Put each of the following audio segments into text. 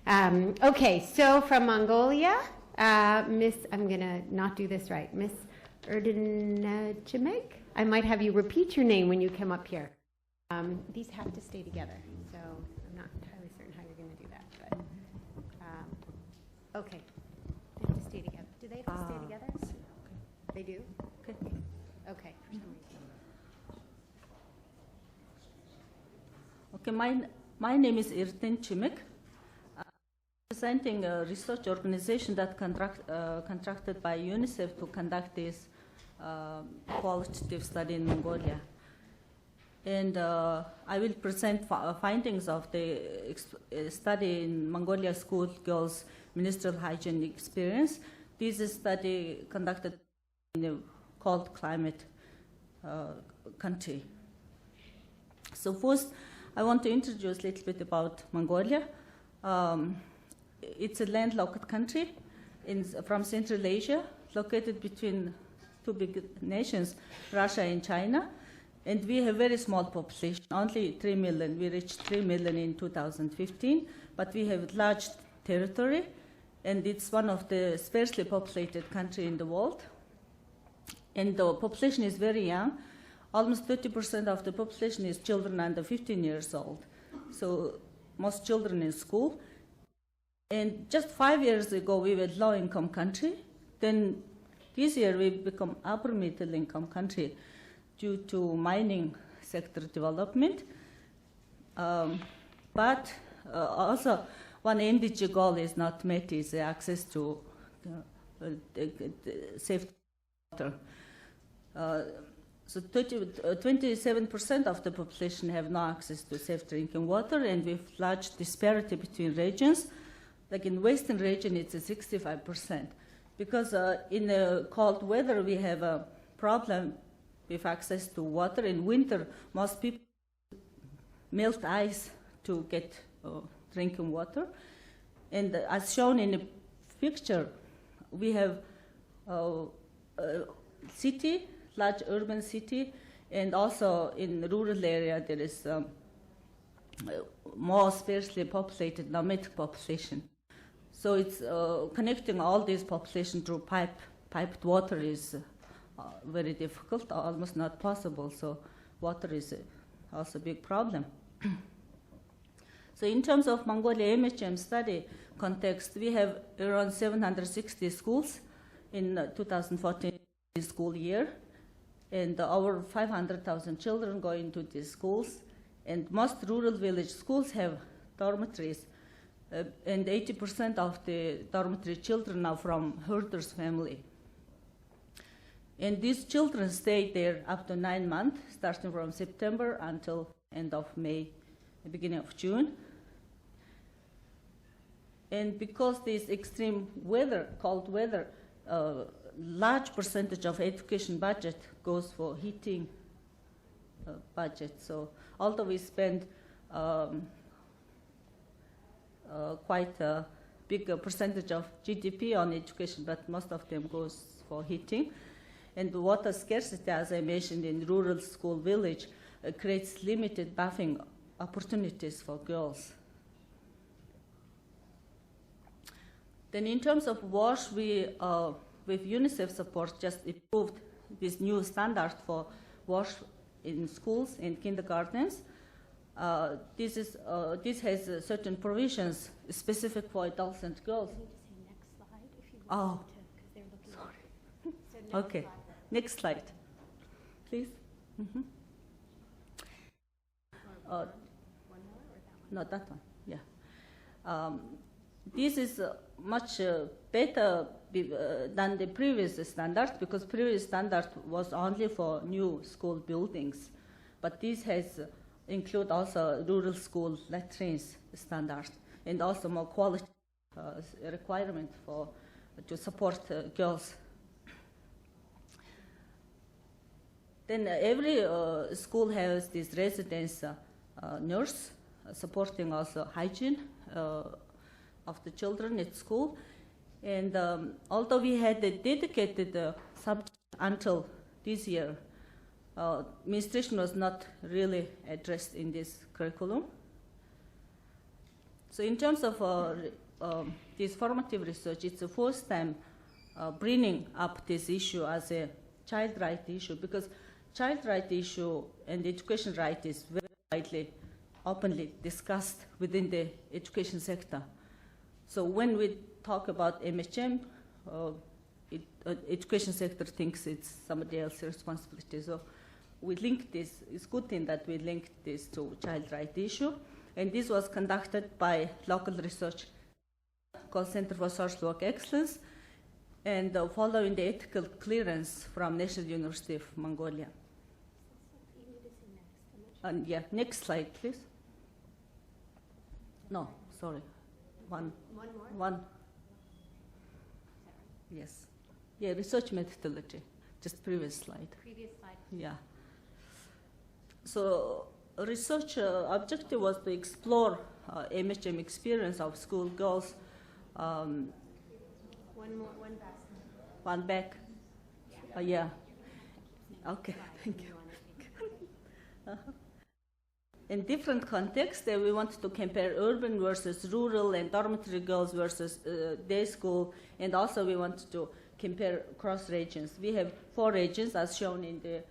Okay, so from Mongolia, Miss, I'm going to not do this right, Miss Erdenechimeg. I might have you repeat your name when you come up here. These have to stay together, so I'm not entirely certain how you're going to do that. But okay, they have to stay together. Do they have to stay together? Okay. They do? Okay. Okay, for some reason. Okay, my name is Erdenechimeg. Representing a research organization that contracted by UNICEF to conduct this qualitative study in Mongolia. And I will present findings of the study in Mongolia schoolgirls' menstrual hygiene experience. This is a study conducted in a cold climate country. So first, I want to introduce a little bit about Mongolia. It's a landlocked country from Central Asia, located between two big nations, Russia and China. And we have very small population, only 3 million. We reached 3 million in 2015, but we have large territory, and it's one of the sparsely populated countries in the world. And the population is very young. Almost 30% of the population is children under 15 years old. So most children in school. And just 5 years ago, we were low-income country. Then this year, we become upper middle-income country due to mining sector development. But also, one MDG goal is not met, is access to safe water. So 27% of the population have no access to safe drinking water, and with large disparity between regions. Like in Western region, it's 65%. Because in the cold weather, we have a problem with access to water. In winter, most people melt ice to get drinking water. And as shown in the picture, we have a city, large urban city, and also in the rural area, there is more sparsely populated nomadic population. So it's connecting all these population through piped water is very difficult, almost not possible. So water is also a big problem. So in terms of Mongolia MHM study context, we have around 760 schools in 2014 school year, and over 500,000 children go into these schools. And most rural village schools have dormitories. And 80% of the dormitory children are from herders' family. And these children stay there up to 9 months, starting from September until end of May, the beginning of June. And because this extreme weather, cold weather, large percentage of education budget goes for heating budget. So although we spend quite a big percentage of GDP on education, but most of them goes for heating. And the water scarcity, as I mentioned, in rural school village, creates limited bathing opportunities for girls. Then in terms of wash, we, with UNICEF support, just improved this new standard for wash in schools and kindergartens. This has certain provisions specific for adults and girls. I need to say next slide if you want to, because they're looking. Sorry. So next Okay, slide. next slide, please. One more or that one? No, that one, yeah. This is much better than the previous standard, because previous standard was only for new school buildings. But this has include also rural school latrines standard, and also more quality requirement to support girls. Then every school has this residence nurse supporting also hygiene of the children at school. And although we had a dedicated subject until this year, menstruation was not really addressed in this curriculum. So in terms of this formative research, it's the first time bringing up this issue as a child right issue, because child right issue and education right is very widely, openly discussed within the education sector. So when we talk about MHM, education sector thinks it's somebody else's responsibility. So we link this, it's a good thing that we linked this to child right issue. And this was conducted by local research called Center for Social Work Excellence, and following the ethical clearance from National University of Mongolia. And yeah, next slide, please. No, sorry. One more? One. Yes. Yeah, research methodology. Just previous slide. Previous slide. Yeah. So research objective was to explore MHM experience of schoolgirls. One more, one back. One back. Yeah. Okay, thank you. In different contexts, we want to compare urban versus rural and dormitory girls versus day school, and also we want to compare cross regions. We have 4 regions as shown in the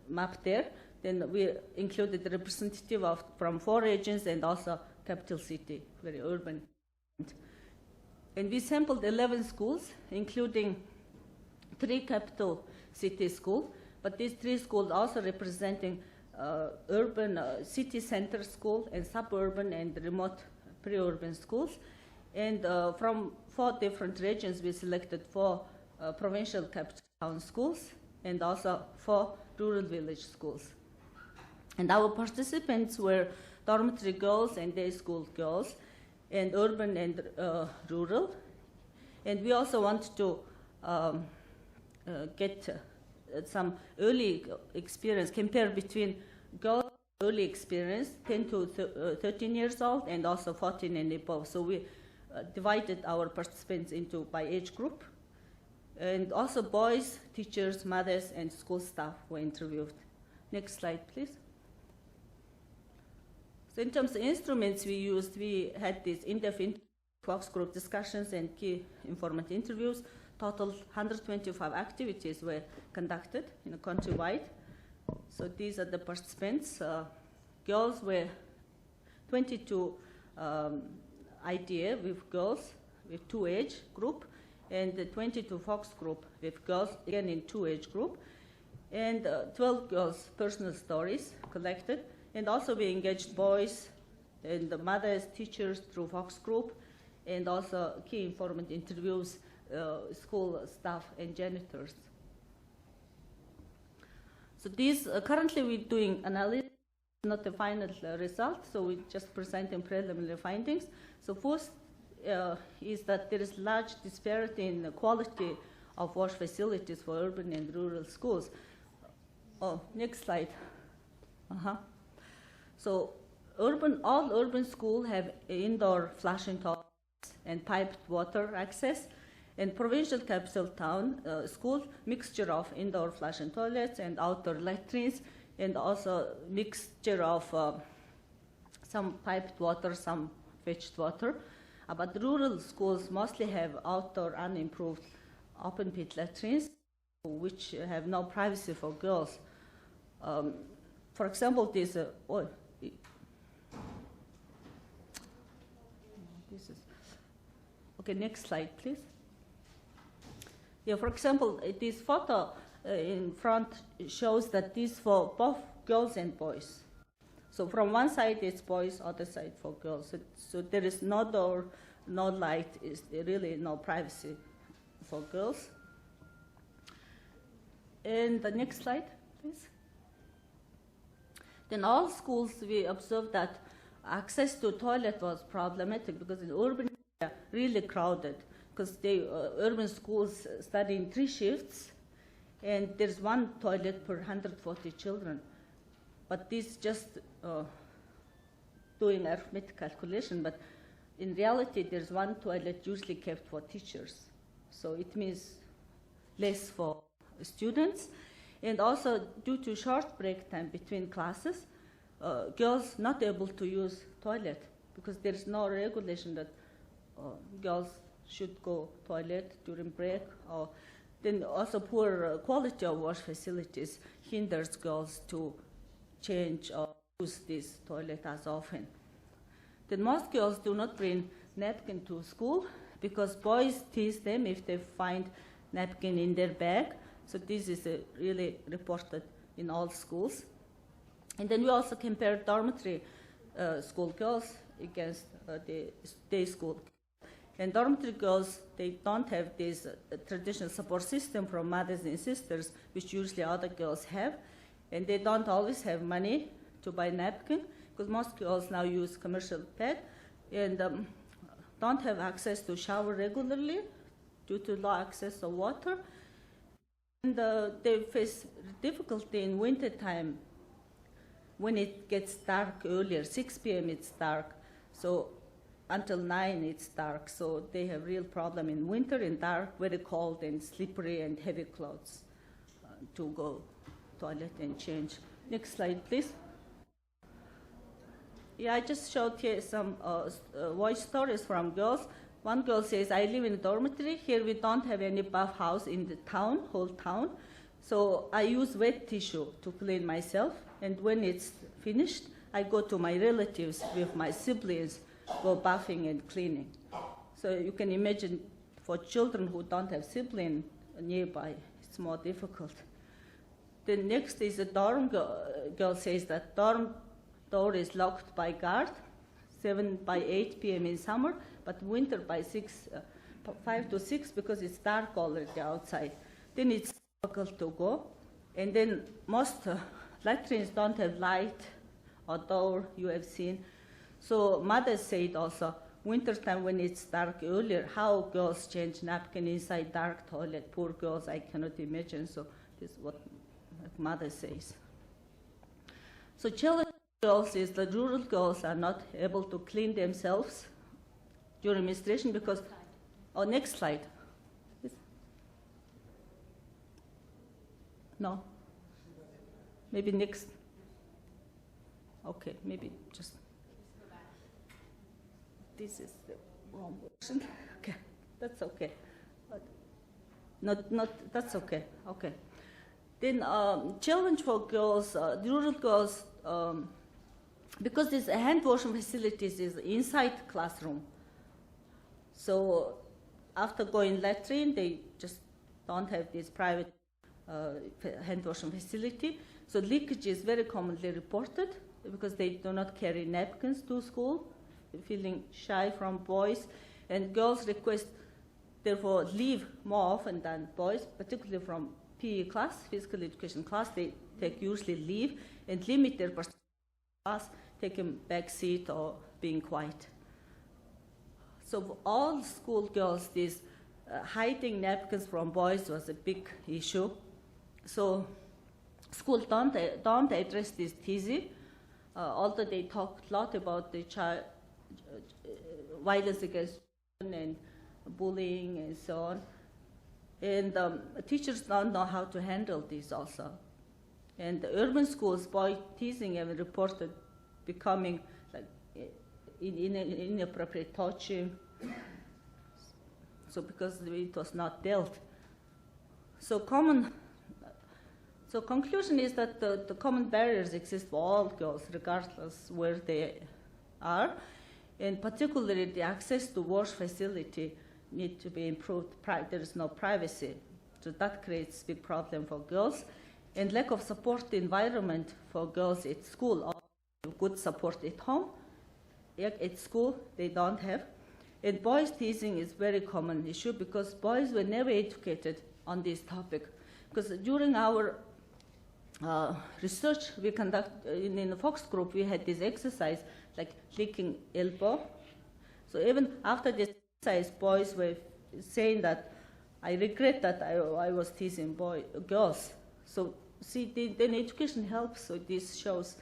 map there. Then we included the representative from 4 regions and also capital city, very urban. And we sampled 11 schools, including 3 capital city schools, but these 3 schools also representing urban city center school and suburban and remote pre-urban schools. And from 4 different regions, we selected 4 provincial capital town schools and also 4 rural village schools. And our participants were dormitory girls and day school girls, and urban and rural. And we also want to get some early experience, compare between girls' early experience, 10 to 13 years old, and also 14 and above. So we divided our participants into by age group. And also boys, teachers, mothers, and school staff were interviewed. Next slide, please. So in terms of instruments we used, we had these in-depth focus group discussions and key informant interviews. Total 125 activities were conducted in a countrywide. So these are the participants. Girls were 22 IDA with girls with 2 age group, and the 22 focus group with girls again in 2 age group, and 12 girls' personal stories collected. And also we engaged boys and the mothers, teachers through focus group, and also key informant interviews, school staff and janitors. So these, currently we're doing analysis, not the final result, so we're just presenting preliminary findings. So first is that there is large disparity in the quality of wash facilities for urban and rural schools. Oh, next slide. So all urban schools have indoor flushing toilets and piped water access, and provincial capital town schools, mixture of indoor flushing toilets and outdoor latrines, and also mixture of some piped water, some fetched water. But rural schools mostly have outdoor unimproved open pit latrines, which have no privacy for girls. For example, this okay, next slide, please. Yeah, for example, this photo in front shows that this for both girls and boys. So from one side it's boys, other side for girls. So there is no door, no light, is really no privacy for girls. And the next slide, please. Then all schools, we observed that access to toilet was problematic because in urban area, really crowded, because urban schools study in 3 shifts, and there's 1 toilet per 140 children. But this just doing arithmetic calculation, but in reality, there's 1 toilet usually kept for teachers. So it means less for students. And also, due to short break time between classes, girls not able to use toilet because there is no regulation that girls should go toilet during break. Or then also poor quality of wash facilities hinders girls to change or use this toilet as often. Then most girls do not bring napkin to school because boys tease them if they find napkin in their bag. So this is really reported in all schools. And then we also compare dormitory schoolgirls against the day school. And dormitory girls, they don't have this traditional support system from mothers and sisters, which usually other girls have. And they don't always have money to buy napkin, because most girls now use commercial pad and don't have access to shower regularly due to low access of water. And they face difficulty in winter time when it gets dark earlier. 6 p.m. it's dark, so until 9 it's dark. So they have real problem in winter, in dark, very cold and slippery and heavy clothes to go toilet and change. Next slide, please. Yeah, I just showed here some voice stories from girls. One girl says, I live in a dormitory. Here we don't have any bath house in the town, whole town. So I use wet tissue to clean myself. And when it's finished, I go to my relatives with my siblings, go bathing and cleaning. So you can imagine for children who don't have siblings nearby, it's more difficult. The next is a dorm girl says that dorm door is locked by guard, 7 by 8 p.m. in summer, but winter by 5 to 6 because it's dark already outside. Then it's difficult to go. And then most latrines don't have light or door, you have seen. So mothers said also, wintertime when it's dark earlier, how girls change napkin inside dark toilet. Poor girls, I cannot imagine. So this is what mother says. So challenge girls is that rural girls are not able to clean themselves during menstruation because, oh, next slide. No? Maybe next. Okay, maybe just. This is the wrong version. Okay, that's okay. But that's okay. Okay. Then challenge for girls, rural girls, because this hand washing facilities is inside classroom. So after going latrine, they just don't have this private hand washing facility. So leakage is very commonly reported because they do not carry napkins to school, feeling shy from boys. And girls request, therefore, leave more often than boys, particularly from PE class, physical education class. They take usually leave and limit their class, taking back seat or being quiet. So for all school girls, this hiding napkins from boys was a big issue. So schools don't address this teasing, although they talk a lot about the child violence against children and bullying and so on. And teachers don't know how to handle this also. And the urban schools, boy teasing have reported becoming like inappropriate touching. So because it was not dealt. So conclusion is that the common barriers exist for all girls, regardless where they are, and particularly the access to wash facility need to be improved. There is no privacy, so that creates a big problem for girls. And lack of support environment for girls at school, or good support at home. At school, they don't have. And boys teasing is a very common issue because boys were never educated on this topic. Because during our research we conduct in the Fox group, we had this exercise like licking elbow. So even after this exercise, boys were saying that I regret that I was teasing girls. So see, then education helps. So this shows.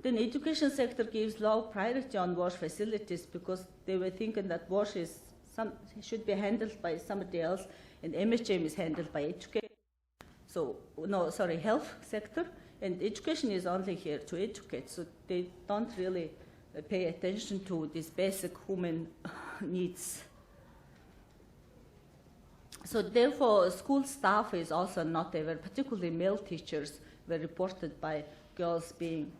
Then the education sector gives low priority on wash facilities because they were thinking that wash should be handled by somebody else, and MHM is handled by education. Health sector, and education is only here to educate. So they don't really pay attention to these basic human needs. So therefore, school staff is also not ever, particularly male teachers, were reported by girls being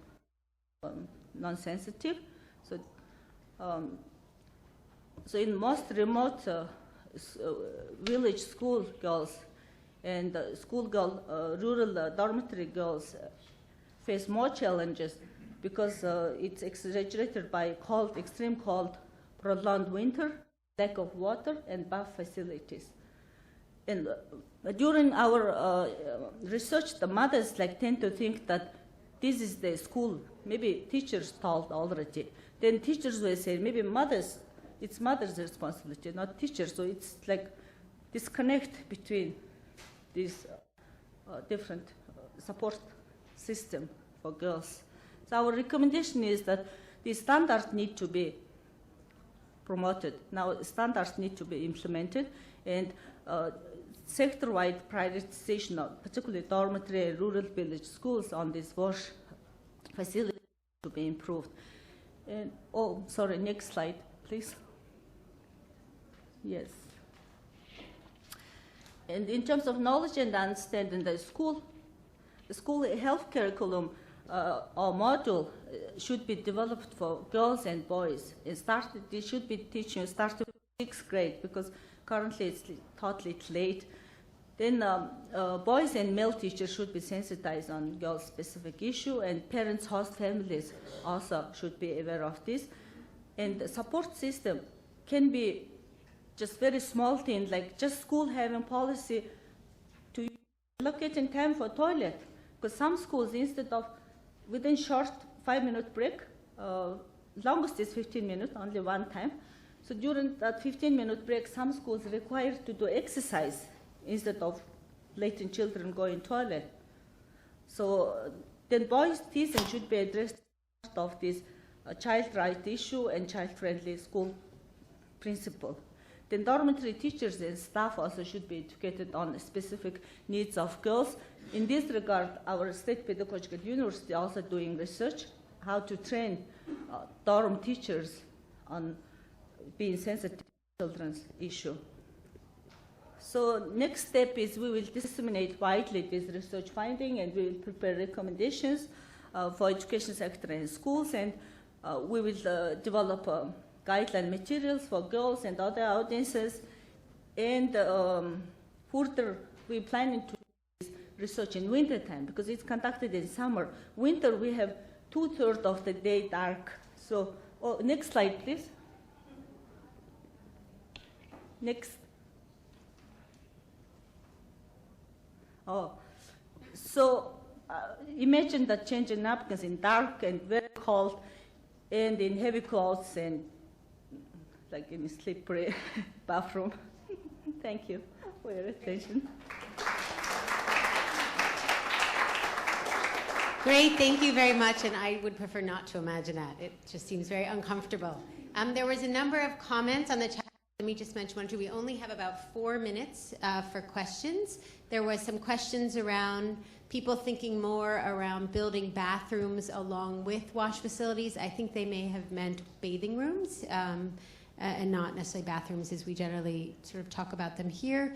non-sensitive. So in most remote village school girls and rural dormitory girls face more challenges because it's exaggerated by cold, extreme cold, prolonged winter, lack of water, and bath facilities. And during our research, the mothers tend to think that this is the school. Maybe teachers told already. Then teachers will say, maybe it's mother's responsibility, not teachers. So it's like disconnect between these different support system for girls. So our recommendation is that these standards need to be promoted. Now standards need to be implemented, and sector-wide prioritization of particularly dormitory and rural village schools on these wash facilities to be improved. And next slide, please. Yes. And in terms of knowledge and understanding, the school health curriculum or module should be developed for girls and boys. They should be teaching starting from 6th grade, because currently it's taught late. Then boys and male teachers should be sensitized on girl-specific issue, and parents, host families also should be aware of this. And the support system can be just very small things, like just school having policy to allocating time for toilet. Because some schools, instead of within short 5-minute break, longest is 15 minutes, only one time. So during that 15-minute break, some schools require to do exercise instead of letting children go in toilet. So then boys' teaching should be addressed as part of this child right issue and child-friendly school principle. Then dormitory teachers and staff also should be educated on specific needs of girls. In this regard, our State Pedagogical University also doing research how to train dorm teachers on being sensitive to children's issue. So next step is we will disseminate widely this research finding, and we will prepare recommendations for education sector and schools, and we will develop guideline materials for girls and other audiences. And further, we're planning to do this research in winter time because it's conducted in summer. Winter, we have 2/3 of the day dark. So next slide, please. Next. So imagine the change in napkins in dark and very cold, and in heavy clothes, and like in a slippery bathroom. Thank you for your attention. Great, thank you very much, and I would prefer not to imagine that. It just seems very uncomfortable. There was a number of comments on the chat. Let me just mention one or two. We only have about 4 minutes for questions. There was some questions around people thinking more around building bathrooms along with wash facilities. I think they may have meant bathing rooms and not necessarily bathrooms as we generally sort of talk about them here.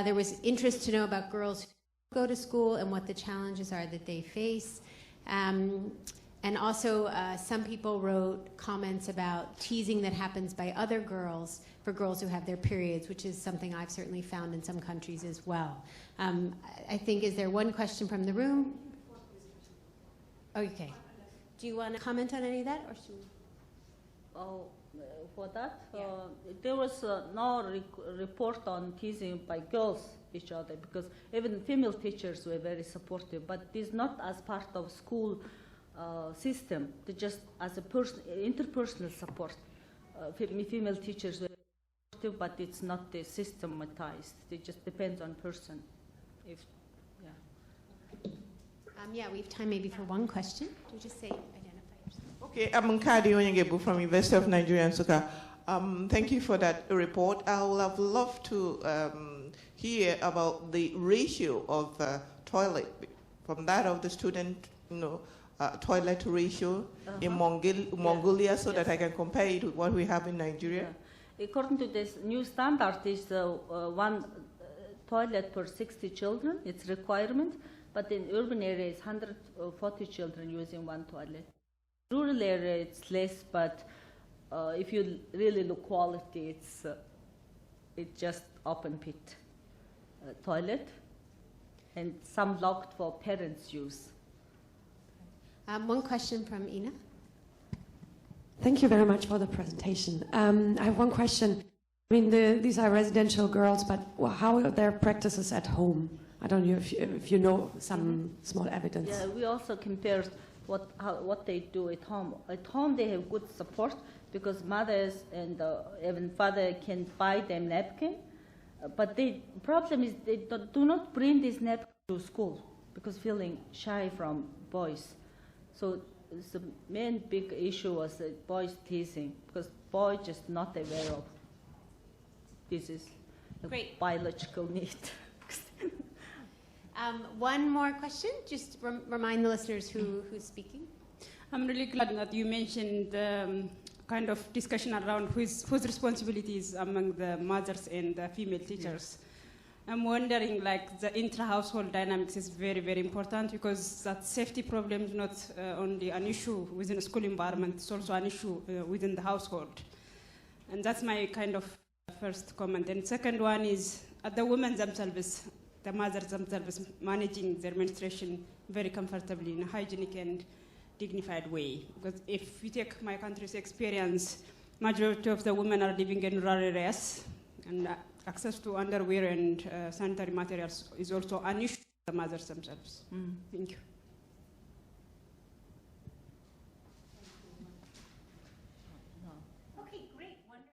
There was interest to know about girls who go to school and what the challenges are that they face. And also some people wrote comments about teasing that happens by other girls for girls who have their periods, which is something I've certainly found in some countries as well. I think, is there one question from the room? Okay. Do you want to comment on any of that? Or should we? For that, Yeah. there was no report on teasing by girls each other, because even female teachers were very supportive, but this is not as part of school system. They just as a interpersonal support. Female teachers were supportive, but it's not systematized. It just depends on person. Yeah, we have time maybe for one question. Do you just say, identify yourself? Okay, I'm Nkadi Onyengebu from University of Nigeria in Nsukka. Thank you for that report. I would have loved to hear about the ratio of toilet from that of the student, toilet ratio in Mongolia so that I can compare it with what we have in Nigeria? Yeah. According to this new standard, is one toilet per 60 children. It's requirement, but in urban areas, 140 children using one toilet. Rural area, it's less, but if you really look quality, it's just open pit toilet, and some locked for parents' use. One question from Ina. Thank you very much for the presentation. I have one question. I mean, these are residential girls, but how are their practices at home? I don't know if you know some small evidence. Yeah, we also compared what they do at home. At home, they have good support because mothers and even father can buy them napkin. But the problem is they do not bring this napkin to school because feeling shy from boys. So the main big issue was boys teasing because boys just not aware of this is a Great. biological need. One more question, just remind the listeners who's speaking. I'm really glad that you mentioned kind of discussion around whose responsibilities among the mothers and the female teachers. I'm wondering, like, the intra-household dynamics is very, very important because that safety problem is not only an issue within a school environment, it's also an issue within the household. And that's my kind of first comment. And second one is the women themselves, the mothers themselves, managing their menstruation very comfortably in a hygienic and dignified way. Because if you take my country's experience, majority of the women are living in rural areas, and access to underwear and sanitary materials is also an issue for the mothers themselves. Thank you.